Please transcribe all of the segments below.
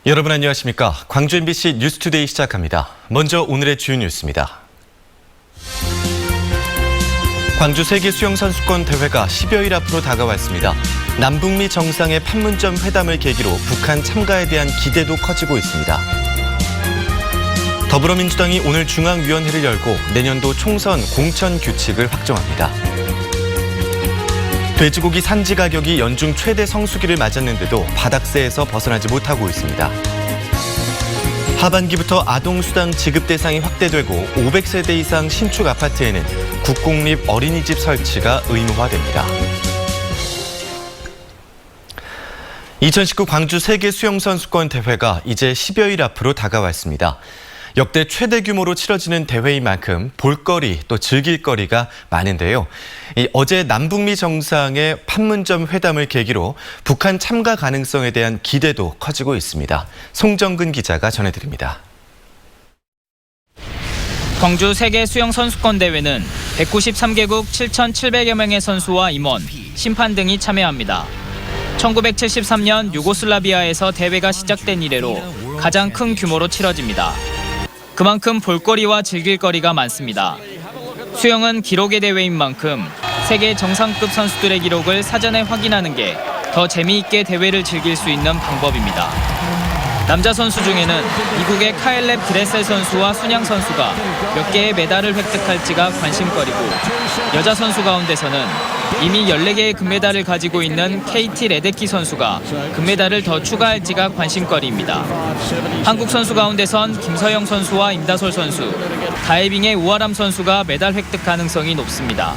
여러분 안녕하십니까? 광주 MBC 뉴스투데이 시작합니다. 먼저 오늘의 주요 뉴스입니다. 광주 세계수영선수권 대회가 10여일 앞으로 다가왔습니다. 남북미 정상의 판문점 회담을 계기로 북한 참가에 대한 기대도 커지고 있습니다. 더불어민주당이 오늘 중앙위원회를 열고 내년도 총선 공천 규칙을 확정합니다. 돼지고기 산지 가격이 연중 최대 성수기를 맞았는데도 바닥세에서 벗어나지 못하고 있습니다. 하반기부터 아동수당 지급 대상이 확대되고 500세대 이상 신축 아파트에는 국공립 어린이집 설치가 의무화됩니다. 2019 광주 세계수영선수권 대회가 이제 10여일 앞으로 다가왔습니다. 역대 최대 규모로 치러지는 대회인 만큼 볼거리 또 즐길거리가 많은데요. 어제 남북미 정상의 판문점 회담을 계기로 북한 참가 가능성에 대한 기대도 커지고 있습니다. 송정근 기자가 전해드립니다. 광주 세계수영선수권대회는 193개국 7,700여 명의 선수와 임원, 심판 등이 참여합니다. 1973년 유고슬라비아에서 대회가 시작된 이래로 가장 큰 규모로 치러집니다. 그만큼 볼거리와 즐길거리가 많습니다. 수영은 기록의 대회인 만큼 세계 정상급 선수들의 기록을 사전에 확인하는 게 더 재미있게 대회를 즐길 수 있는 방법입니다. 남자 선수 중에는 미국의 카일렙 드레셀 선수와 순양 선수가 몇 개의 메달을 획득할지가 관심거리고, 여자 선수 가운데서는 이미 14개의 금메달을 가지고 있는 KT 레데키 선수가 금메달을 더 추가할지가 관심거리입니다. 한국 선수 가운데선 김서영 선수와 임다솔 선수, 다이빙의 우아람 선수가 메달 획득 가능성이 높습니다.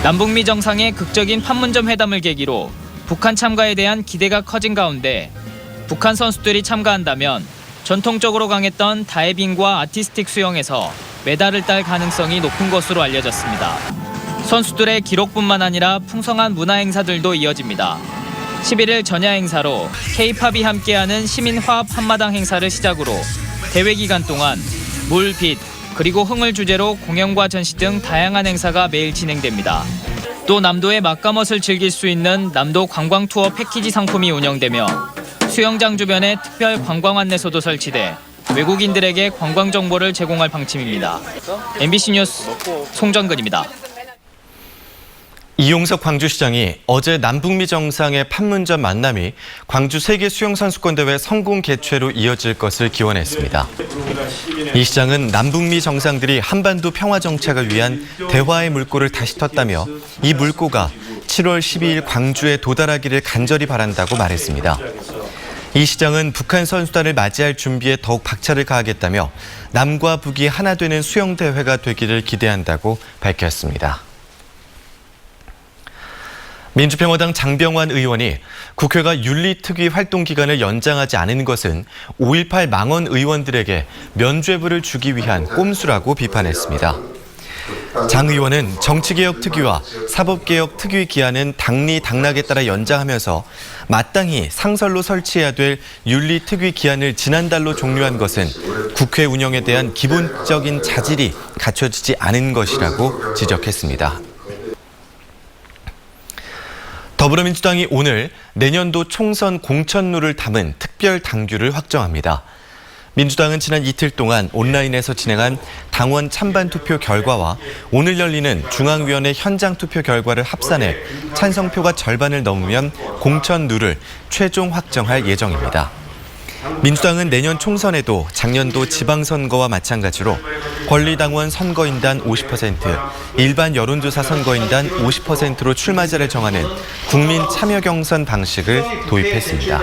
남북미 정상의 극적인 판문점 회담을 계기로 북한 참가에 대한 기대가 커진 가운데 북한 선수들이 참가한다면 전통적으로 강했던 다이빙과 아티스틱 수영에서 메달을 딸 가능성이 높은 것으로 알려졌습니다. 선수들의 기록뿐만 아니라 풍성한 문화 행사들도 이어집니다. 11일 전야 행사로 K-팝이 함께하는 시민화합 한마당 행사를 시작으로 대회 기간 동안 물, 빛, 그리고 흥을 주제로 공연과 전시 등 다양한 행사가 매일 진행됩니다. 또 남도의 맛감옷을 즐길 수 있는 남도 관광 투어 패키지 상품이 운영되며 수영장 주변에 특별 관광 안내소도 설치돼 외국인들에게 관광 정보를 제공할 방침입니다. MBC 뉴스 송정근입니다. 이용석 광주시장이 어제 남북미 정상의 판문점 만남이 광주 세계수영선수권대회 성공 개최로 이어질 것을 기원했습니다. 이 시장은 남북미 정상들이 한반도 평화 정착을 위한 대화의 물꼬를 다시 텄다며 이 물꼬가 7월 12일 광주에 도달하기를 간절히 바란다고 말했습니다. 이 시장은 북한 선수단을 맞이할 준비에 더욱 박차를 가하겠다며 남과 북이 하나 되는 수영대회가 되기를 기대한다고 밝혔습니다. 민주평화당 장병완 의원이 국회가 윤리특위 활동 기간을 연장하지 않은 것은 5.18 망언 의원들에게 면죄부를 주기 위한 꼼수라고 비판했습니다. 장 의원은 정치개혁 특위와 사법개혁 특위 기한은 당리 당락에 따라 연장하면서 마땅히 상설로 설치해야 될 윤리특위 기한을 지난달로 종료한 것은 국회 운영에 대한 기본적인 자질이 갖춰지지 않은 것이라고 지적했습니다. 더불어민주당이 오늘 내년도 총선 공천룰을 담은 특별 당규를 확정합니다. 민주당은 지난 이틀 동안 온라인에서 진행한 당원 찬반 투표 결과와 오늘 열리는 중앙위원회 현장 투표 결과를 합산해 찬성표가 절반을 넘으면 공천룰을 최종 확정할 예정입니다. 민주당은 내년 총선에도 작년도 지방선거와 마찬가지로 권리당원 선거인단 50%, 일반 여론조사 선거인단 50%로 출마자를 정하는 국민 참여 경선 방식을 도입했습니다.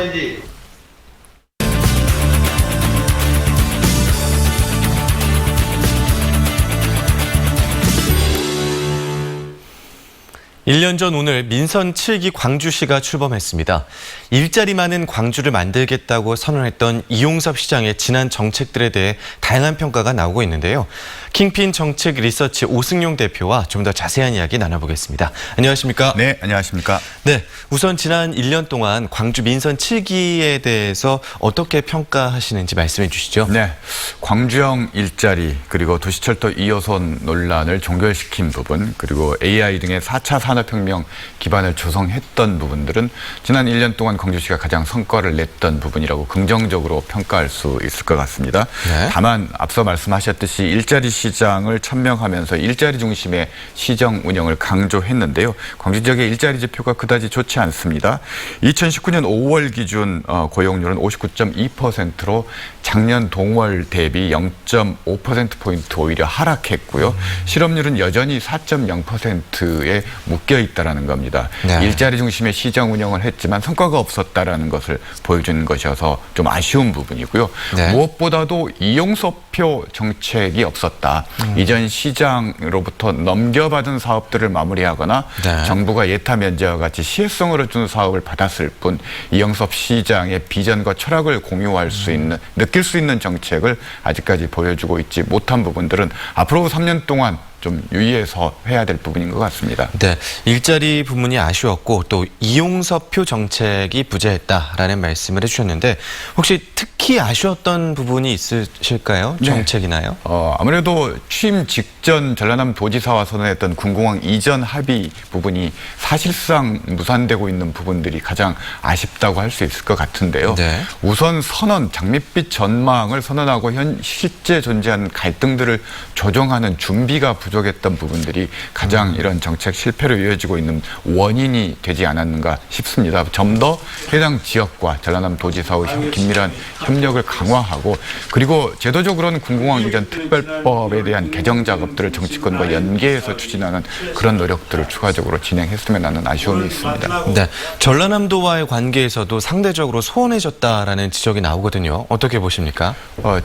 일 년 전 오늘 민선 7기 광주시가 출범했습니다. 일자리 많은 광주를 만들겠다고 선언했던 이용섭 시장의 지난 정책들에 대해 다양한 평가가 나오고 있는데요. 킹핀 정책 리서치 오승용 대표와 좀 더 자세한 이야기 나눠보겠습니다. 안녕하십니까? 네, 안녕하십니까? 네, 우선 지난 1년 동안 광주 민선 7기에 대해서 어떻게 평가하시는지 말씀해 주시죠. 네, 광주형 일자리 그리고 도시철도 2호선 논란을 종결시킨 부분 그리고 AI 등의 4차 산업혁명 기반을 조성했던 부분들은 지난 1년 동안 광주시가 가장 성과를 냈던 부분이라고 긍정적으로 평가할 수 있을 것 같습니다. 네. 다만 앞서 말씀하셨듯이 일자리 시장을 천명하면서 일자리 중심의 시정 운영을 강조했는데요. 광주 지역의 일자리 지표가 그다지 좋지 않습니다. 2019년 5월 기준 고용률은 59.2%로 작년 동월 대비 0.5%포인트 오히려 하락했고요. 실업률은 여전히 4.0%에 묶여 있다는 겁니다. 네. 일자리 중심의 시장 운영을 했지만 성과가 없었다라는 것을 보여주는 것이어서 좀 아쉬운 부분이고요. 네. 무엇보다도 이용서표 정책이 없었다. 이전 시장으로부터 넘겨받은 사업들을 마무리하거나 네. 정부가 예타 면제와 같이 시혜성으로 준 사업을 받았을 뿐 이용섭 시장의 비전과 철학을 공유할 수 있는, 느낄 수 있는 정책을 아직까지 보여주고 있지 못한 부분들은 앞으로 3년 동안 좀 유의해서 해야 될 부분인 것 같습니다. 네, 일자리 부분이 아쉬웠고 또 이용서표 정책이 부재했다라는 말씀을 해주셨는데 혹시 특히 아쉬웠던 부분이 있으실까요? 정책이나요? 아무래도 취임 직전 전라남 도지사와 선언했던 군공항 이전 합의 부분이 사실상 무산되고 있는 부분들이 가장 아쉽다고 할 수 있을 것 같은데요. 네. 우선 선언, 장밋빛 전망을 선언하고 실제 존재하는 갈등들을 조정하는 준비가 부족했던 부분들이 가장 이런 정책 실패로 이어지고 있는 원인이 되지 않았는가 싶습니다. 좀 더 해당 지역과 전라남 도지사의 긴밀한 협력을 강화하고 그리고 제도적으로는 군공항 이전 특별법에 대한 개정 작업들을 정치권과 연계해서 추진하는 그런 노력들을 추가적으로 진행했으면 하는 아쉬움이 있습니다. 네, 전라남도와의 관계에서도 상대적으로 소원해졌다라는 지적이 나오거든요. 어떻게 보십니까?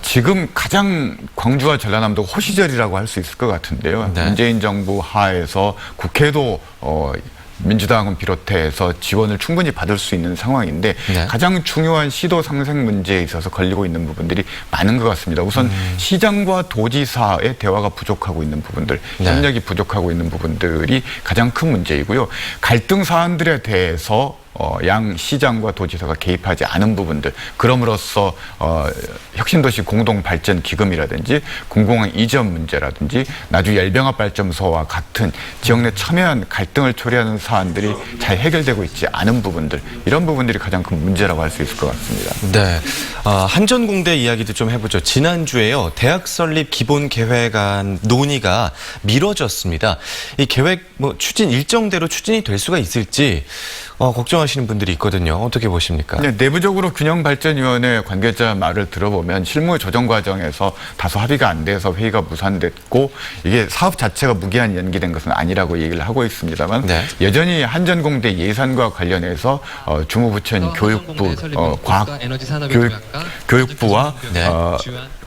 지금 가장 광주와 전라남도 호시절이라고 할 수 있을 것 같은데요. 네. 문재인 정부 하에서 국회도 민주당은 비롯해서 지원을 충분히 받을 수 있는 상황인데 네. 가장 중요한 시도 상생 문제에 있어서 걸리고 있는 부분들이 많은 것 같습니다. 우선 시장과 도지사의 대화가 부족하고 있는 부분들, 네. 협력이 부족하고 있는 부분들이 가장 큰 문제이고요. 갈등 사안들에 대해서 양 시장과 도지사가 개입하지 않은 부분들, 그럼으로써 혁신도시 공동발전기금이라든지 군공항 이전 문제라든지 나주 열병합발전소와 같은 지역 내 첨예한 갈등을 초래하는 사안들이 잘 해결되고 있지 않은 부분들, 이런 부분들이 가장 큰 문제라고 할 수 있을 것 같습니다. 네, 한전공대 이야기도 좀 해보죠. 지난주에요, 대학 설립 기본 계획안 논의가 미뤄졌습니다. 이 계획 추진 일정대로 추진이 될 수가 있을지 걱정하시는 분들이 있거든요. 어떻게 보십니까? 네, 내부적으로 균형발전위원회 관계자 말을 들어보면 실무 조정 과정에서 다소 합의가 안 돼서 회의가 무산됐고 이게 사업 자체가 무기한 연기된 것은 아니라고 얘기를 하고 있습니다만 네. 여전히 한전공대 예산과 관련해서 주무부처인 교육부, 교육부와 네.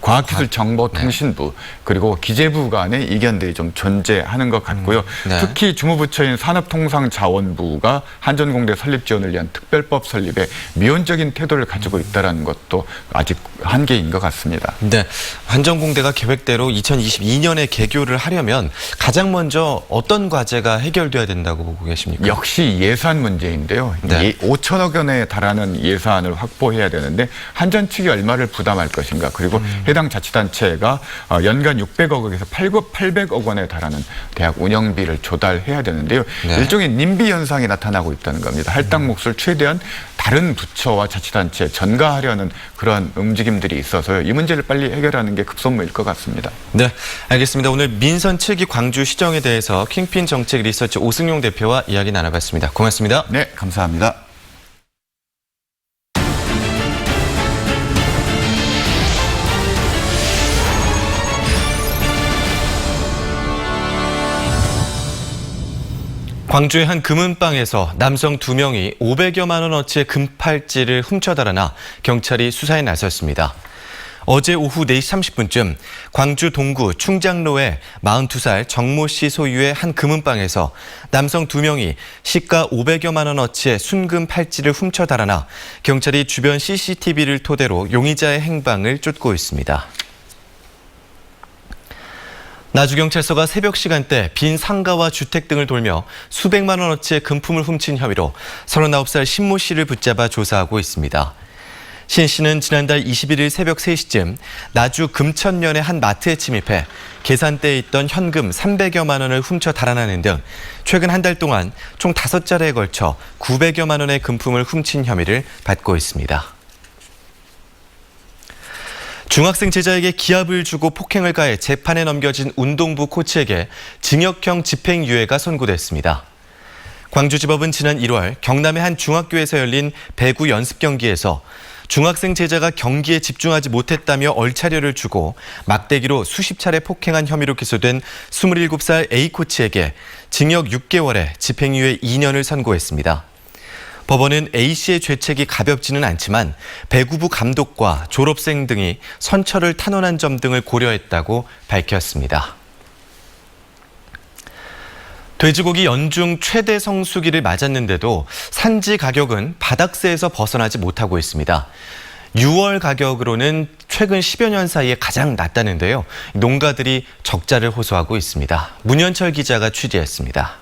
과학기술정보통신부 그리고 기재부 간의 이견들이 좀 존재하는 것 같고요. 네. 특히 주무부처인 산업통상자원부가 한전공대 설립 지원을 위한 특별법 설립에 미온적인 태도를 가지고 있다는 것도 아직 한계인 것 같습니다. 네, 한전공대가 계획대로 2022년에 개교를 하려면 가장 먼저 어떤 과제가 해결돼야 된다고 보고 계십니까? 역시 예산 문제인데요. 네. 5천억 원에 달하는 예산을 확보해야 되는데 한전 측이 얼마를 부담할 것인가 그리고 해당 자치단체가 연간 600억에서 800억 원에 달하는 대학 운영비를 조달해야 되는데요. 네. 일종의 님비 현상이 나타나고 있다는 겁니다. 할당 몫을 최대한 다른 부처와 자치단체에 전가하려는 그런 움직임들이 있어서요. 이 문제를 빨리 해결하는 게 급선무일 것 같습니다. 네, 알겠습니다. 오늘 민선 7기 광주 시정에 대해서 킹핀 정책 리서치 오승용 대표와 이야기 나눠봤습니다. 고맙습니다. 네, 감사합니다. 광주의 한 금은방에서 남성 2명이 500여만 원어치의 금팔찌를 훔쳐달아나 경찰이 수사에 나섰습니다. 어제 오후 4시 30분쯤 광주 동구 충장로의 42살 정모 씨 소유의 한 금은방에서 남성 2명이 시가 500여만 원어치의 순금 팔찌를 훔쳐달아나 경찰이 주변 CCTV를 토대로 용의자의 행방을 쫓고 있습니다. 나주경찰서가 새벽 시간대 빈 상가와 주택 등을 돌며 수백만 원어치의 금품을 훔친 혐의로 39살 신모 씨를 붙잡아 조사하고 있습니다. 신 씨는 지난달 21일 새벽 3시쯤 나주 금천면의 한 마트에 침입해 계산대에 있던 현금 300여만 원을 훔쳐 달아나는 등 최근 한 달 동안 총 5차례에 걸쳐 900여만 원의 금품을 훔친 혐의를 받고 있습니다. 중학생 제자에게 기합을 주고 폭행을 가해 재판에 넘겨진 운동부 코치에게 징역형 집행유예가 선고됐습니다. 광주지법은 지난 1월 경남의 한 중학교에서 열린 배구 연습 경기에서 중학생 제자가 경기에 집중하지 못했다며 얼차려를 주고 막대기로 수십 차례 폭행한 혐의로 기소된 27살 A코치에게 징역 6개월에 집행유예 2년을 선고했습니다. 법원은 A씨의 죄책이 가볍지는 않지만 배구부 감독과 졸업생 등이 선처를 탄원한 점 등을 고려했다고 밝혔습니다. 돼지고기 연중 최대 성수기를 맞았는데도 산지 가격은 바닥세에서 벗어나지 못하고 있습니다. 6월 가격으로는 최근 10여 년 사이에 가장 낮다는데요. 농가들이 적자를 호소하고 있습니다. 문현철 기자가 취재했습니다.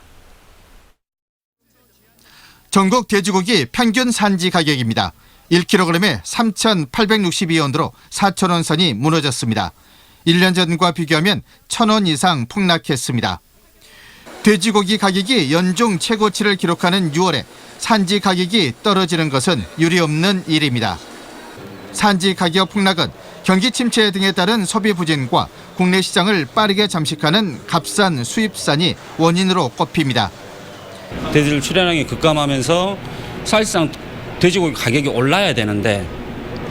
전국 돼지고기 평균 산지 가격입니다. 1kg에 3,862원으로 4,000원 선이 무너졌습니다. 1년 전과 비교하면 1,000원 이상 폭락했습니다. 돼지고기 가격이 연중 최고치를 기록하는 6월에 산지 가격이 떨어지는 것은 유례없는 일입니다. 산지 가격 폭락은 경기 침체 등에 따른 소비 부진과 국내 시장을 빠르게 잠식하는 값싼 수입산이 원인으로 꼽힙니다. 돼지들 출하량이 급감하면서 사실상 돼지고기 가격이 올라야 되는데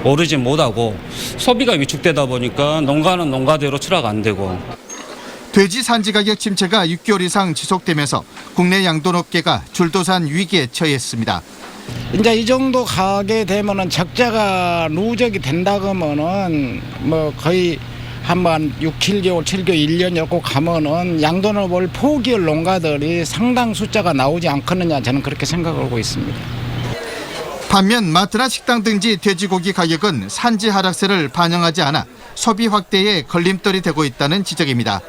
오르지 못하고 소비가 위축되다 보니까 농가는 농가대로 출하가 안 되고. 돼지 산지 가격 침체가 6개월 이상 지속되면서 국내 양돈업계가 줄도산 위기에 처했습니다. 이제 이 정도 가게 되면은 적자가 누적이 된다 그러면은 뭐 거의 한번 6, 7개월, 7개월, 1년 엮고 가면은 양돈업을 포기할 농가들이 상당 숫자가 나오지 않겠느냐 저는 그렇게 생각하고 있습니다. 반면 마트나 식당 등지 돼지고기 가격은 산지 하락세를 반영하지 않아 소비 확대에 걸림돌이 되고 있다는 지적입니다.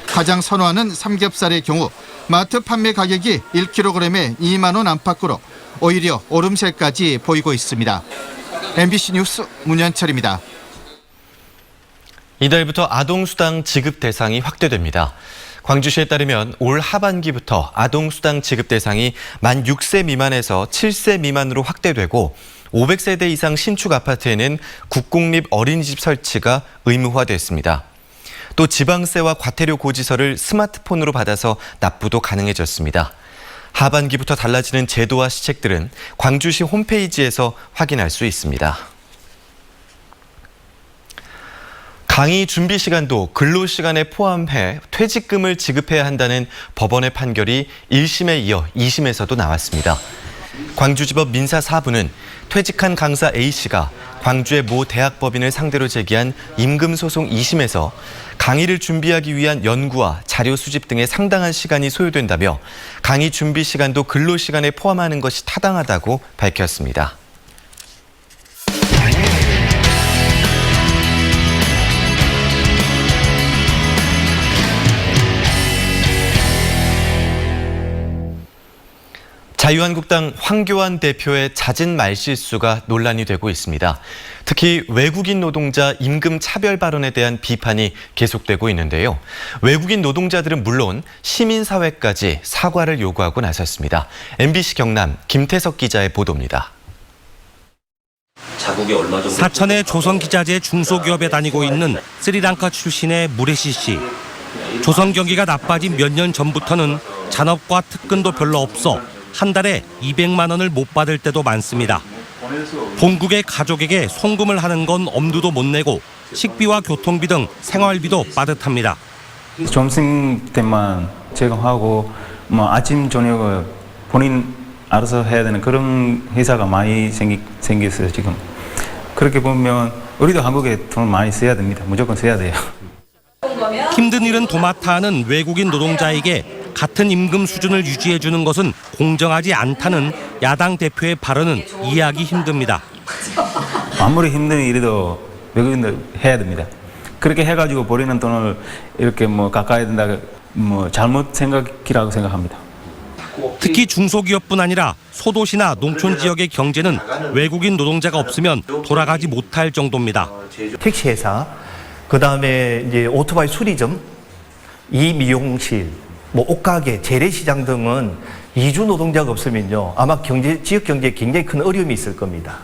가장 선호하는 삼겹살의 경우 마트 판매 가격이 1kg에 2만 원 안팎으로 오히려 오름세까지 보이고 있습니다. MBC 뉴스 문현철입니다. 이달부터 아동수당 지급 대상이 확대됩니다. 광주시에 따르면 올 하반기부터 아동수당 지급 대상이 만 6세 미만에서 7세 미만으로 확대되고 500세대 이상 신축 아파트에는 국공립 어린이집 설치가 의무화됐습니다. 또 지방세와 과태료 고지서를 스마트폰으로 받아서 납부도 가능해졌습니다. 하반기부터 달라지는 제도와 시책들은 광주시 홈페이지에서 확인할 수 있습니다. 강의 준비 시간도 근로 시간에 포함해 퇴직금을 지급해야 한다는 법원의 판결이 1심에 이어 2심에서도 나왔습니다. 광주지법 민사 4부는 퇴직한 강사 A씨가 광주의 모 대학법인을 상대로 제기한 임금소송 2심에서 강의를 준비하기 위한 연구와 자료 수집 등에 상당한 시간이 소요된다며 강의 준비 시간도 근로 시간에 포함하는 것이 타당하다고 밝혔습니다. 자유한국당 황교안 대표의 잦은 말실수가 논란이 되고 있습니다. 특히 외국인 노동자 임금 차별 발언에 대한 비판이 계속되고 있는데요. 외국인 노동자들은 물론 시민사회까지 사과를 요구하고 나섰습니다. MBC 경남 김태석 기자의 보도입니다. 사천의 조선기자재 중소기업에 다니고 있는 스리랑카 출신의 무레시 씨. 조선 경기가 나빠진 몇 년 전부터는 잔업과 특근도 별로 없어 한 달에 200만 원을 못 받을 때도 많습니다. 본국의 가족에게 송금을 하는 건 엄두도 못 내고 식비와 교통비 등 생활비도 빠듯합니다. 점심 때만 제공하고 아침 저녁을 본인 알아서 해야 되는 그런 회사가 많이 생겼어요 지금. 그렇게 보면 우리도 한국에 돈을 많이 써야 됩니다. 무조건 써야 돼요. 힘든 일은 도맡아 하는 외국인 노동자에게 같은 임금 수준을 유지해주는 것은 공정하지 않다는 야당 대표의 발언은 이해하기 힘듭니다. 아무리 힘든 일이도 외국인들 해야 됩니다. 그렇게 해가지고 버리는 돈을 이렇게 뭐 깎아야 된다, 뭐 잘못 생각이라고 생각합니다. 특히 중소기업뿐 아니라 소도시나 농촌 지역의 경제는 외국인 노동자가 없으면 돌아가지 못할 정도입니다. 택시회사, 그다음에 이제 오토바이 수리점, 이미용실, 뭐 옷가게, 재래시장 등은 이주 노동자가 없으면요 아마 지역 경제에 굉장히 큰 어려움이 있을 겁니다.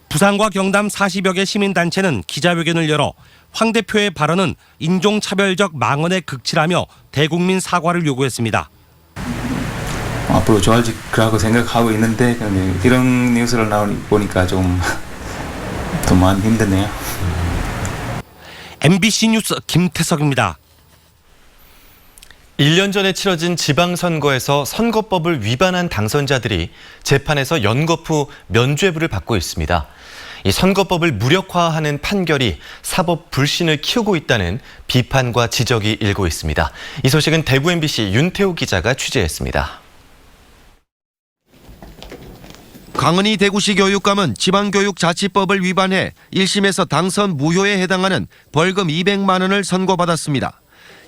부산과 경남 40여 개 시민단체는 기자회견을 열어 황 대표의 발언은 인종차별적 망언에 극치라며 대국민 사과를 요구했습니다. 앞으로 좋아질 거라고 생각하고 있는데 이런 뉴스를 보니까 좀 더 많이 힘드네요. MBC 뉴스 김태석입니다. 1년 전에 치러진 지방선거에서 선거법을 위반한 당선자들이 재판에서 연거푸 면죄부를 받고 있습니다. 이 선거법을 무력화하는 판결이 사법 불신을 키우고 있다는 비판과 지적이 일고 있습니다. 이 소식은 대구 MBC 윤태호 기자가 취재했습니다. 강은희 대구시 교육감은 지방교육자치법을 위반해 1심에서 당선 무효에 해당하는 벌금 200만 원을 선고받았습니다.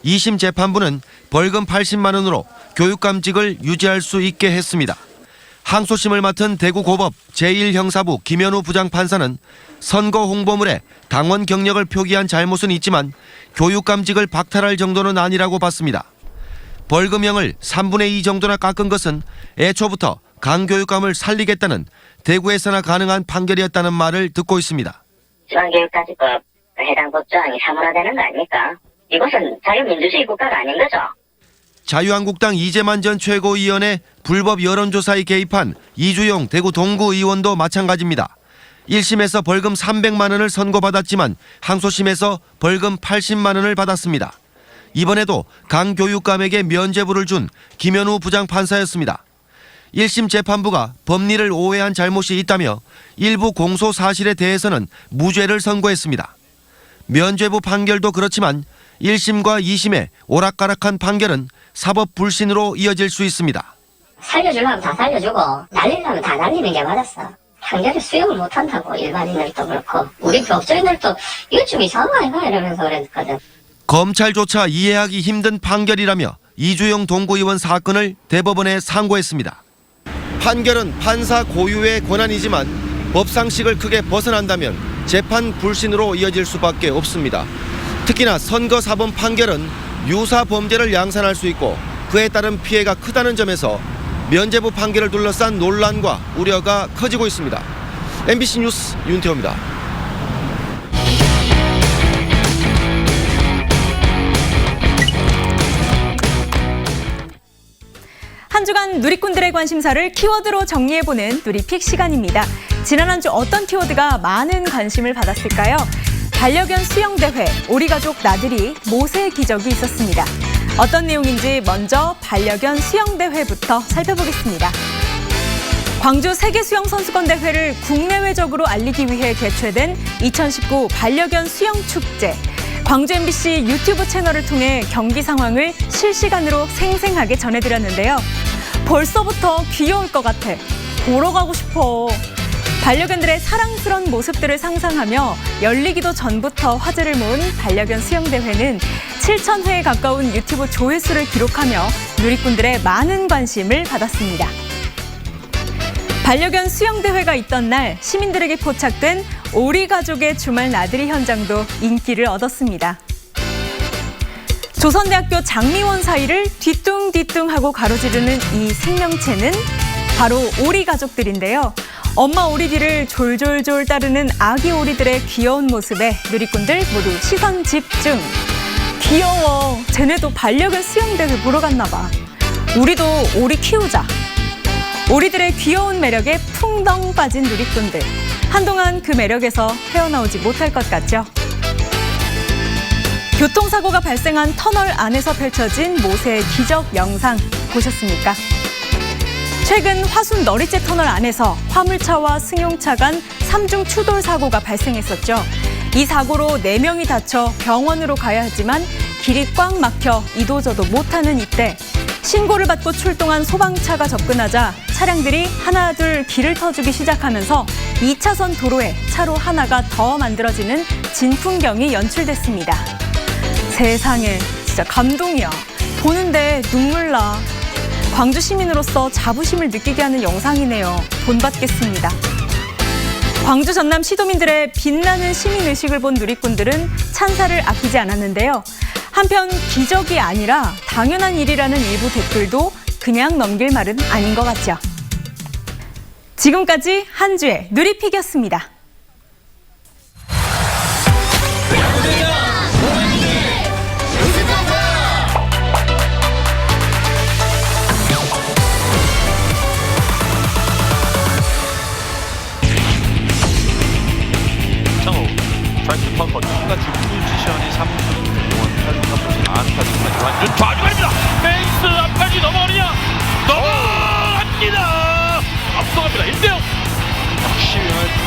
2심 재판부는 벌금 80만 원으로 교육감직을 유지할 수 있게 했습니다. 항소심을 맡은 대구고법 제1형사부 김현우 부장판사는 선거 홍보물에 당원 경력을 표기한 잘못은 있지만 교육감직을 박탈할 정도는 아니라고 봤습니다. 벌금형을 3분의 2 정도나 깎은 것은 애초부터 강교육감을 살리겠다는 대구에서나 가능한 판결이었다는 말을 듣고 있습니다. 지방교육자치법 해당 법조항이 사문화되는 거 아닙니까? 이것은 자유민주주의 국가가 아닌 거죠. 자유한국당 이재만 전 최고위원의 불법 여론조사에 개입한 이주용 대구 동구 의원도 마찬가지입니다. 1심에서 벌금 300만 원을 선고받았지만 항소심에서 벌금 80만 원을 받았습니다. 이번에도 강 교육감에게 면죄부를 준 김현우 부장판사였습니다. 1심 재판부가 법리를 오해한 잘못이 있다며 일부 공소 사실에 대해서는 무죄를 선고했습니다. 면죄부 판결도 그렇지만 1심과 2심의 오락가락한 판결은 사법 불신으로 이어질 수 있습니다. 살려주려면 다 살려주고 날리려면 다 날리는 게 맞았어. 판결을 수용을 못한다고 일반인들도 그렇고 우리 법조인들도 이거 좀 이상한 거 아닌가 이러면서 그랬거든. 검찰조차 이해하기 힘든 판결이라며 이주용 동구의원 사건을 대법원에 상고했습니다. 판결은 판사 고유의 권한이지만 법상식을 크게 벗어난다면 재판 불신으로 이어질 수밖에 없습니다. 특히나 선거사범 판결은 유사 범죄를 양산할 수 있고 그에 따른 피해가 크다는 점에서 면죄부 판결을 둘러싼 논란과 우려가 커지고 있습니다. MBC 뉴스 윤태호입니다. 한 주간 누리꾼들의 관심사를 키워드로 정리해보는 누리픽 시간입니다. 지난 한 주 어떤 키워드가 많은 관심을 받았을까요? 반려견 수영대회, 오리가족 나들이, 모세 기적이 있었습니다. 어떤 내용인지 먼저 반려견 수영대회부터 살펴보겠습니다. 광주 세계수영선수권대회를 국내외적으로 알리기 위해 개최된 2019 반려견 수영축제. 광주 MBC 유튜브 채널을 통해 경기 상황을 실시간으로 생생하게 전해드렸는데요. 벌써부터 귀여울 것 같아. 보러 가고 싶어. 반려견들의 사랑스러운 모습들을 상상하며 열리기도 전부터 화제를 모은 반려견 수영대회는 7,000회에 가까운 유튜브 조회수를 기록하며 누리꾼들의 많은 관심을 받았습니다. 반려견 수영대회가 있던 날 시민들에게 포착된 오리가족의 주말 나들이 현장도 인기를 얻었습니다. 조선대학교 장미원 사이를 뒤뚱뒤뚱하고 가로지르는 이 생명체는 바로 오리가족들인데요. 엄마 오리 뒤를 졸졸졸 따르는 아기 오리들의 귀여운 모습에 누리꾼들 모두 시선 집중. 귀여워. 쟤네도 반려견 수영대회 보러 갔나 봐. 우리도 오리 키우자. 오리들의 귀여운 매력에 풍덩 빠진 누리꾼들. 한동안 그 매력에서 헤어나오지 못할 것 같죠? 교통사고가 발생한 터널 안에서 펼쳐진 모세의 기적 영상 보셨습니까? 최근 화순 너리째 터널 안에서 화물차와 승용차 간 3중 추돌 사고가 발생했었죠. 이 사고로 4명이 다쳐 병원으로 가야 하지만 길이 꽉 막혀 이도저도 못하는 이때 신고를 받고 출동한 소방차가 접근하자 차량들이 하나둘 길을 터주기 시작하면서 2차선 도로에 차로 하나가 더 만들어지는 진풍경이 연출됐습니다. 세상에, 진짜 감동이야. 보는데 눈물 나. 광주 시민으로서 자부심을 느끼게 하는 영상이네요. 본받겠습니다. 광주 전남 시도민들의 빛나는 시민의식을 본 누리꾼들은 찬사를 아끼지 않았는데요. 한편 기적이 아니라 당연한 일이라는 일부 댓글도 그냥 넘길 말은 아닌 것 같죠. 지금까지 한 주의 누리픽이었습니다. 좌측 건너가 중구 지션이 3분 동안 탈북하면서 안타 정말 완전 좌중간입니다. 페이스 앞까지 넘어오느냐? 넘어갑니다. 앞서갑니다. 1대0. 역시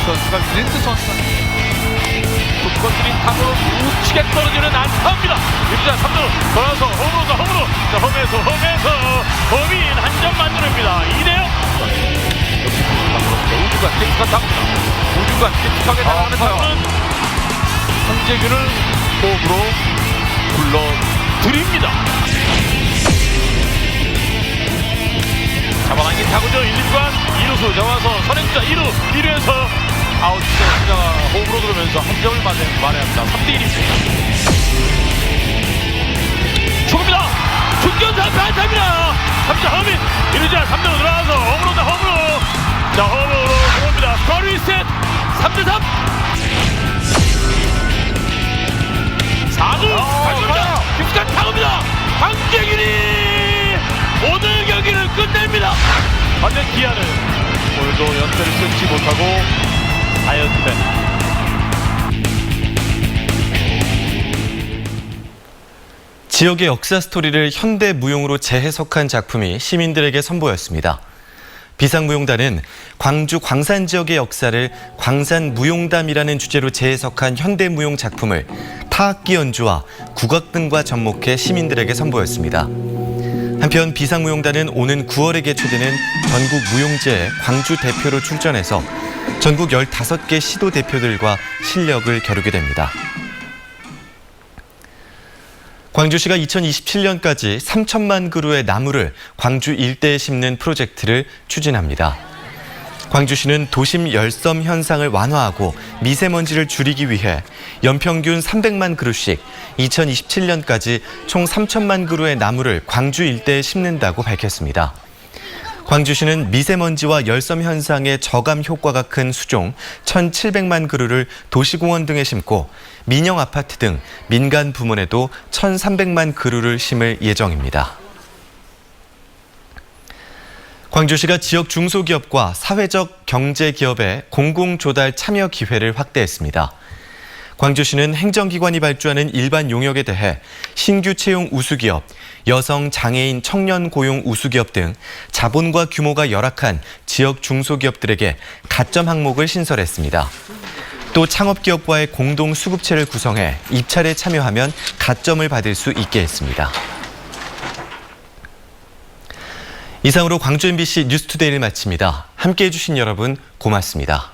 선수가 윈드 선수가 풋건드린 탑으로 우측에 떨어지는 안타입니다. 1자 3루 돌아서 홈으로 자, 홈에서 범인 한 점 만들어냅니다. 2대0. 역시 우주가 킥스컷합니다. 우주가 킥스컷에 나가는 타구는 황재균을 호흡으로 불러드립니다. 잡아당긴 타구죠. 1, 2관 2루수 잡아서 선행자 1루에서 아웃 주자가 호흡으로 들어오면서 한 점을 만회합니다. 3대1입니다. 초구입니다. 중견수 앞에 안타입니다. 3자 허민 1루자 3루로 들어와서 홈으로 자 홈으로 들어옵니다. 스코어 리셋 3대3. 4구 발굴자 깊숙한 타구입니다. 황재균이 오늘 경기를 끝냅니다. 반면 기아는 오늘도 연패를 끊지 못하고 4연패. 지역의 역사 스토리를 현대 무용으로 재해석한 작품이 시민들에게 선보였습니다. 비상무용단은 광주 광산 지역의 역사를 광산무용담이라는 주제로 재해석한 현대무용 작품을 타악기 연주와 국악 등과 접목해 시민들에게 선보였습니다. 한편 비상무용단은 오는 9월에 개최되는 전국 무용제에 광주 대표로 출전해서 전국 15개 시도 대표들과 실력을 겨루게 됩니다. 광주시가 2027년까지 3천만 그루의 나무를 광주 일대에 심는 프로젝트를 추진합니다. 광주시는 도심 열섬 현상을 완화하고 미세먼지를 줄이기 위해 연평균 300만 그루씩 2027년까지 총 3천만 그루의 나무를 광주 일대에 심는다고 밝혔습니다. 광주시는 미세먼지와 열섬 현상의 저감 효과가 큰 수종 1,700만 그루를 도시공원 등에 심고 민영 아파트 등 민간 부문에도 1,300만 그루를 심을 예정입니다. 광주시가 지역 중소기업과 사회적 경제기업의 공공조달 참여 기회를 확대했습니다. 광주시는 행정기관이 발주하는 일반 용역에 대해 신규 채용 우수기업, 여성, 장애인, 청년 고용 우수기업 등 자본과 규모가 열악한 지역 중소기업들에게 가점 항목을 신설했습니다. 또 창업기업과의 공동 수급체를 구성해 입찰에 참여하면 가점을 받을 수 있게 했습니다. 이상으로 광주 MBC 뉴스투데이를 마칩니다. 함께해 주신 여러분 고맙습니다.